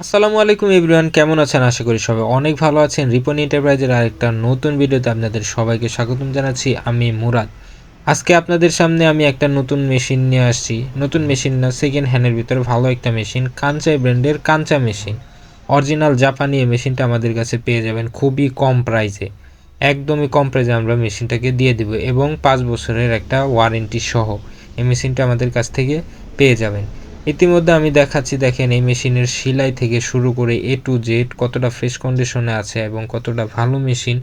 আসসালামু আলাইকুম এভরিওয়ান, কেমন আছেন? আশা করি সবাই অনেক ভালো আছেন। রিপন এন্টারপ্রাইজের আরেকটা নতুন ভিডিওতে আপনাদের সবাইকে স্বাগতম জানাচ্ছি। আমি মুরাদ। আজকে আপনাদের সামনে আমি একটা নতুন মেশিন নিয়ে আসছি। নতুন মেশিন না, সেকেন্ড হ্যান্ডের ভিতরে ভালো একটা মেশিন, কাঞ্চাই ব্র্যান্ডের কাঞ্চা মেশিন। অরিজিনাল জাপানি এই মেশিনটা আমাদের কাছে পেয়ে যাবেন খুবই কম প্রাইসে। একদমই কম প্রাইসে আমরা মেশিনটাকে দিয়ে দিব এবং 5 বছরের একটা ওয়ারেন্টি সহ এই মেশিনটা আমাদের কাছ থেকে পেয়ে যাবেন। ইতিমধ্যে আমি দেখাচ্ছি, দেখেন এই মেশিনের সেলাই থেকে শুরু করে এ টু জেড কতটা ফ্রেশ কন্ডিশনে আছে এবং কতটা ভালো মেশিন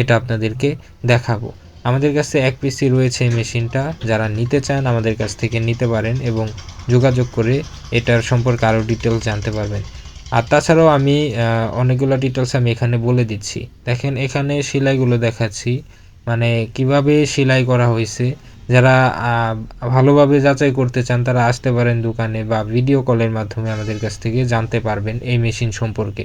এটা আপনাদেরকে দেখাবো। আমাদের কাছে এক পিসি রয়েছে এই মেশিনটা। যারা নিতে চান আমাদের কাছ থেকে নিতে পারেন এবং যোগাযোগ করে এটার সম্পর্কে আরও ডিটেলস জানতে পারবেন। আর তাছাড়াও আমি অনেকগুলো ডিটেলস আমি এখানে বলে দিচ্ছি। দেখেন এখানে সেলাইগুলো দেখাচ্ছি, মানে কিভাবে সেলাই করা হয়েছে। যারা ভালোভাবে যাচাই করতে চান তারা আসতে পারেন দোকানে বা ভিডিও কলের মাধ্যমে আমাদের কাছ থেকে জানতে পারবেন এই মেশিন সম্পর্কে।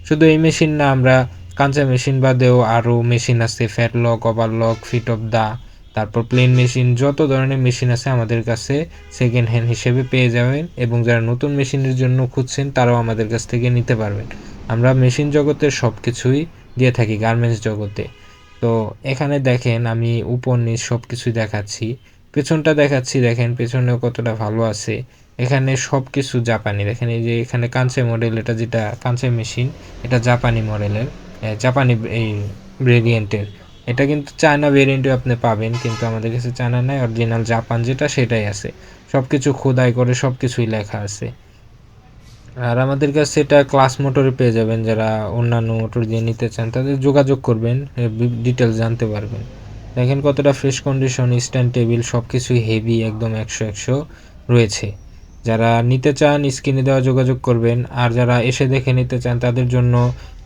শুধু এই মেশিন না, আমরা কাঁচা মেশিন বাদেও আরও মেশিন আছে, flatlock, overlock, feed off the, তারপর প্লেন মেশিন, যত ধরনের মেশিন আছে আমাদের কাছে সেকেন্ড হ্যান্ড হিসেবে পেয়ে যাবেন। এবং যারা নতুন মেশিনের জন্য খুঁজছেন তারাও আমাদের কাছ থেকে নিতে পারবেন। আমরা মেশিন জগতের সব কিছুই দিয়ে থাকি, গার্মেন্টস জগতে। তো এখানে দেখেন আমি উপর নিচ সব কিছুই দেখাচ্ছি, পেছনটা দেখাচ্ছি। দেখেন পেছনেও কতটা ভালো আছে। এখানে সব কিছু জাপানি। দেখেন এই যে এখানে কাঞ্চে মডেল, এটা যেটা কাঞ্চে মেশিন, এটা জাপানি মডেলের, জাপানি এই ভেরিয়েন্টের। এটা কিন্তু চায়না ভেরিয়েন্টে আপনি পাবেন, কিন্তু আমাদের কাছে চায়না নাই, অরিজিনাল জাপান যেটা সেটাই আছে। সব কিছু খোদাই করে সব কিছুই লেখা আছে। আর আমাদের কাছে এটা ক্লাস মোটরে পেয়ে যাবেন। যারা অন্যান্য মোটর দিয়ে নিতে চান তাদের যোগাযোগ করবেন, ডিটেলস জানতে পারবেন। দেখেন কতটা ফ্রেশ কন্ডিশন, স্ট্যান্ড টেবিল সব কিছুই হেভি, একদম 100 রয়েছে। যারা নিতে চান স্ক্রিনে দেওয়া যোগাযোগ করবেন। আর যারা এসে দেখে নিতে চান তাদের জন্য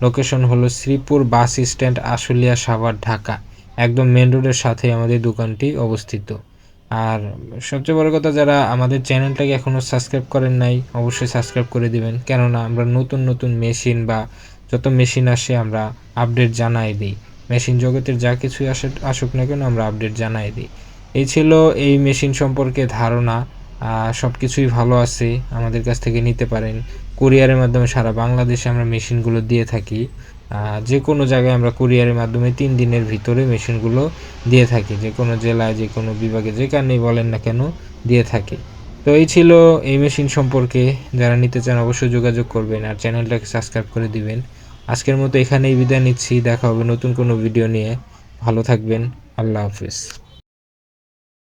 লোকেশন হলো শ্রীপুর বাস স্ট্যান্ড, আশুলিয়া, সাভার, ঢাকা। একদম মেন রোডের সাথে আমাদের দোকানটি অবস্থিত। আর সবচেয়ে বড় কথা, যারা আমাদের চ্যানেলটাকে এখনও সাবস্ক্রাইব করেন নাই অবশ্যই সাবস্ক্রাইব করে দিবেন, কেননা আমরা নতুন নতুন মেশিন বা যত মেশিন আসে আমরা আপডেট জানাই দিই। মেশিন জগতের যা কিছুই আসুক না কেন আমরা আপডেট জানাই দিই। এই ছিল এই মেশিন সম্পর্কে ধারণা। সব কিছুই ভালো আছে, আমাদের কাছ থেকে নিতে পারেন। কুরিয়ারের মাধ্যমে সারা বাংলাদেশে আমরা মেশিনগুলো দিয়ে থাকি। যে কোনো জায়গায় আমরা কুরিয়ারের মাধ্যমে 3 দিনের ভিতরে মেশিনগুলো দিয়ে থাকি, যে কোনো জেলায়, যে কোনো বিভাগে, যেখানেই বলেন না কেন দিয়ে থাকি। তো এই ছিল এই মেশিন সম্পর্কে। যারা নিতে চান অবশ্যই যোগাযোগ করবেন আর চ্যানেলটাকে সাবস্ক্রাইব করে দিবেন। আজকের মতো এখানেই বিদায় নিচ্ছি, দেখা হবে নতুন কোনো ভিডিও নিয়ে। ভালো থাকবেন, আল্লাহ হাফিজ।